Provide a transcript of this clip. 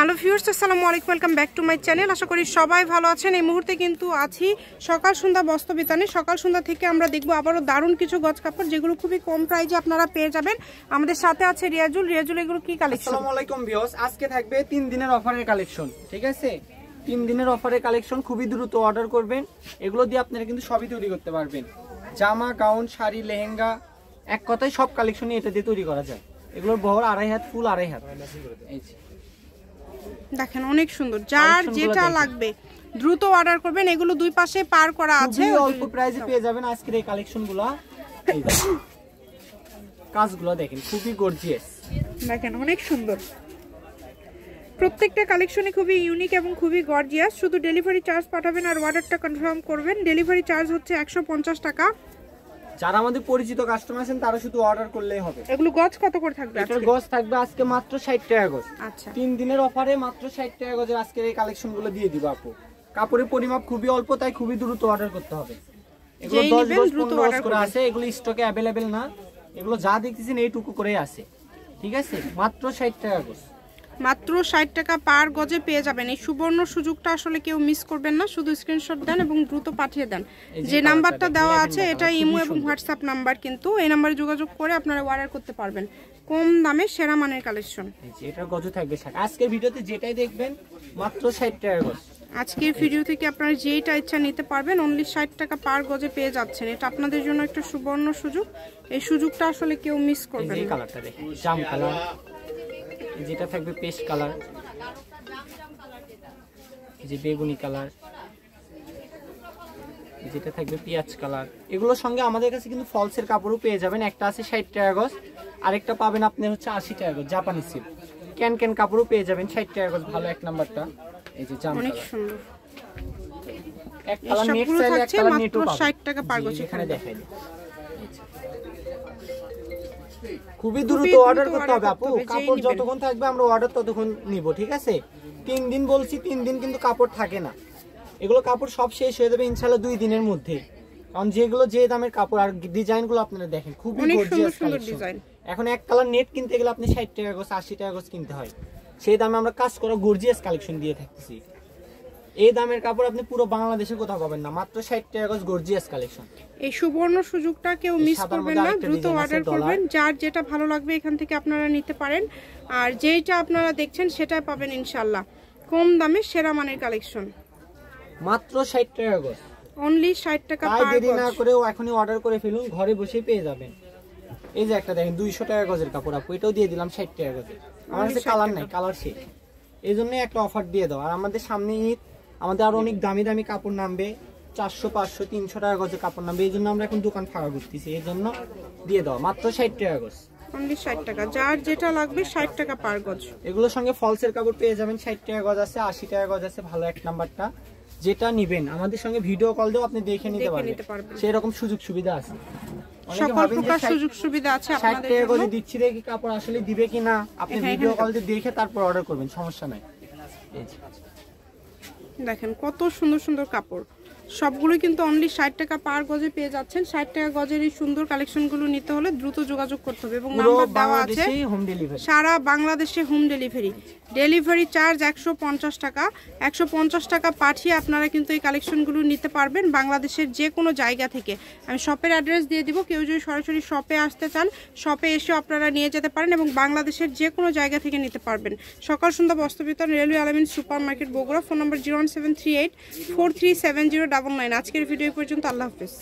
Hello viewers, আসসালামু আলাইকুম, welcome back to my channel. আশা করি সবাই ভালো আছেন। এই মুহূর্তে কিন্তু আছি সকাল সন্ধ্যা বস্ত্র বিতানে। সকাল সন্ধ্যা থেকে আমরা দেখব আবারও দারুণ কিছু গজ কাপড়, যেগুলো খুবই কম প্রাইসে আপনারা পেয়ে যাবেন। আমাদের সাথে আছে রিয়াজুল। রিয়াজুল, এগুলো কি কালেকশন? আসসালামু আলাইকুম ভিউয়ার্স, আজকে থাকবে 3 দিনের অফারের কালেকশন। ঠিক আছে, 3 দিনের অফারের কালেকশন, খুবই দ্রুত অর্ডার করবেন। এগুলো দিয়ে আপনারা কিন্তু সবই তৈরি করতে পারবেন, জামা, গাউন, শাড়ি, লেহেঙ্গা, এক কথায় সব কালেকশনই এটা দিয়ে তৈরি করা যায়। এগুলোর বহর 2.5 হাত, ফুল 2.5 হাত। এই দেখেন অনেক সুন্দর, যার যেটা লাগবে দ্রুত অর্ডার করবেন। এগুলো দুই পাশে পার করা আছে, অল্প প্রাইসে পেয়ে যাবেন আজকের এই কালেকশনগুলো। কাজগুলো দেখেন, খুবই গর্জিয়াস। দেখেন অনেক সুন্দর, প্রত্যেকটা কালেকশনে খুবই ইউনিক এবং খুবই গর্জিয়াস। শুধু ডেলিভারি চার্জ পাঠাবেন আর অর্ডারটা কনফার্ম করবেন। ডেলিভারি চার্জ হচ্ছে 150 টাকা। যারা আমাদের পরিচিত কাস্টমার আছেন তারা শুধু অর্ডার করলেই হবে। এগুলো গজ কত করে থাকবে? এটার গজ থাকবে আজকে মাত্র 60 টাকা গজ। আচ্ছা, 3 দিনের অফারে মাত্র 60 টাকা গজের আজকের এই কালেকশনগুলো দিয়ে দিব আপু। কাপড়ের পরিমাপ খুবই অল্প, তাই খুবই দ্রুত অর্ডার করতে হবে। এগুলো 10 গজ 15 গজ করে আছে, এগুলো স্টকে अवेलेबल না। এগুলো যা দেখতেছেন এইটুকু করেই আছে। ঠিক আছে, মাত্র 60 টাকা গজ, মাত্র 60 টাকা পার গজে পেয়ে যাবেন। এই সুবর্ণ সুযোগটা আসলে কেউ মিস করবেন না। শুধু স্ক্রিনশট দেন এবং দ্রুত পাঠিয়ে দেন। যে নাম্বারটা দেওয়া আছে এটা ইমো এবং হোয়াটসঅ্যাপ নাম্বার, কিন্তু এই নাম্বারে যোগাযোগ করে আপনারা অর্ডার করতে পারবেন। কম দামে সেরা মানের কালেকশন। এটার গজ থাকবে 60। আজকের ভিডিওতে যেটাই দেখবেন মাত্র 60 টাকা গজ। আজকের ভিডিও থেকে আপনারা যেইটা ইচ্ছা নিতে পারবেন, অনলি 60 টাকা পার গজে পেয়ে যাচ্ছেন। এটা আপনাদের জন্য একটা সুবর্ণ সুযোগ। এই সুযোগটা আসলে কেউ মিস করবেন না। এই কালারটা দেখেন, জাম কালার, যেটা থাকবে পেস্ট কালার, এই যে বেগুনি কালার, যেটা থাকবে পেঁয়াজ কালার। এগুলোর সঙ্গে আমাদের কাছে কিন্তু ফলসের কাপড়ও পেয়ে যাবেন। একটা আছে 60 টাকা গজ, আরেকটা পাবেন আপনি হচ্ছে 80 টাকা গজ জাপানি সিল্ক। ক্যান ক্যান কাপড়ও পেয়ে যাবেন 60 টাকা গজ। ভালো এক নাম্বারটা, এই যে জাম অনেক সুন্দর। এক কালার নেট চাইলে এক কালার নেটও পাবেন। 60 টাকা পার গজ এখানে দেখাই দিই। খুবই দ্রুত অর্ডার করতে হবে আপু। কাপড় যতক্ষণ থাকবে আমরা অর্ডার ততক্ষণ নিব। ঠিক আছে, 3 দিন বলছি, 3 দিন কিন্তু কাপড় থাকে না। এগুলো কাপড় সব শেষ হয়ে যাবে ইনশাআল্লাহ 2 দিনের মধ্যে। কারণ যেগুলো যে দামের কাপড় আর ডিজাইনগুলো আপনারা দেখেন, খুবই গর্জিয়াস ডিজাইন। এখন এক কালার নেট কিনতে গেলে আপনি 60 টাকা গজ 80 টাকা গজ কিনতে হয়। সেই দামে আমরা কাজ করা গর্জিয়াস কালেকশন দিয়ে থাকতেছি। এই দামের কাপড় আপনি পুরো বাংলাদেশে কোথাও পাবেন না, মাত্র 60 টাকা গজ গর্জিয়াস কালেকশন। এই সুবর্ণ সুযোগটা কেউ মিস করবেন না, দ্রুত অর্ডার করবেন। যার যেটা ভালো লাগবে এখান থেকে আপনারা নিতে পারেন। আর যেইটা আপনারা দেখছেন সেটাই পাবেন ইনশাআল্লাহ। কম দামে সেরা মানের কালেকশন, মাত্র 60 টাকা গজ, অনলি 60 টাকা পার গজ। দেরি না করেও এখনই অর্ডার করে ফেলুন, ঘরে বসেই পেয়ে যাবেন। এই যে একটা দেখেন 200 টাকা গজের কাপড় আপু, এটাও দিয়ে দিলাম 60 টাকা গজে। আমার কাছে কালার নাই, কালার শেষ, এই জন্য একটা অফার দিয়ে দাও। আর আমাদের সামনে ঈদ, আমাদের আরো অনেক দামি দামি কাপড় নামবে, 400 500 300 টাকা গজের কাপড় নামবে। এই জন্য আমরা এখন দোকান ফাঁকা করতেছি, এই জন্য দিয়ে দাও মাত্র 60 টাকা গজ, অনলি 60 টাকা। যার যেটা লাগবে 60 টাকা পার গজ। এগুলোর সঙ্গে ফলসের কাপড় পেয়ে যাবেন 60 টাকা গজ আছে, 80 টাকা গজ আছে। ভালো এক নাম্বারটা, যেটা নিবেন আমাদের সঙ্গে ভিডিও কল দিও, আপনি দেখে নিতে পারবেন। সেই রকম সুযোগ সুবিধা আছে। সকল প্রকার সুযোগ সুবিধা আছে আপনাদের জন্য। 60 টাকা গজে দিচ্ছি দেখি কাপড় আসলে দিবে কিনা, আপনি ভিডিও কল দিয়ে দেখে তারপর অর্ডার করবেন, সমস্যা নাই। এই যে দেখেন কত সুন্দর সুন্দর কাপড়, সবগুলো কিন্তু অনলি 60 টাকা পার গজে পেয়ে যাচ্ছেন। 60 টাকা গজের এই সুন্দর কালেকশনগুলো নিতে হলে দ্রুত যোগাযোগ করতে হবে এবং নাম্বার দেওয়া আছে। সারা বাংলাদেশে হোম ডেলিভারি। ডেলিভারি চার্জ 150 টাকা। 150 টাকা পাঠিয়ে আপনারা কিন্তু এই কালেকশনগুলো নিতে পারবেন বাংলাদেশের যে কোনো জায়গা থেকে। আমি শপের অ্যাড্রেস দিয়ে দিব, কেউ যদি সরাসরি শপে আসতে চান শপে এসে আপনারা নিয়ে যেতে পারেন এবং বাংলাদেশের যে কোনো জায়গা থেকে নিতে পারবেন। সকাল সন্ধ্যা বস্ত্র বিতান, রেলওয়ে আলামিন সুপার মার্কেট, বগুড়া। ফোন নম্বর 01738 437099। আজকের ভিডিও পর্যন্ত, আল্লাহ হাফেজ।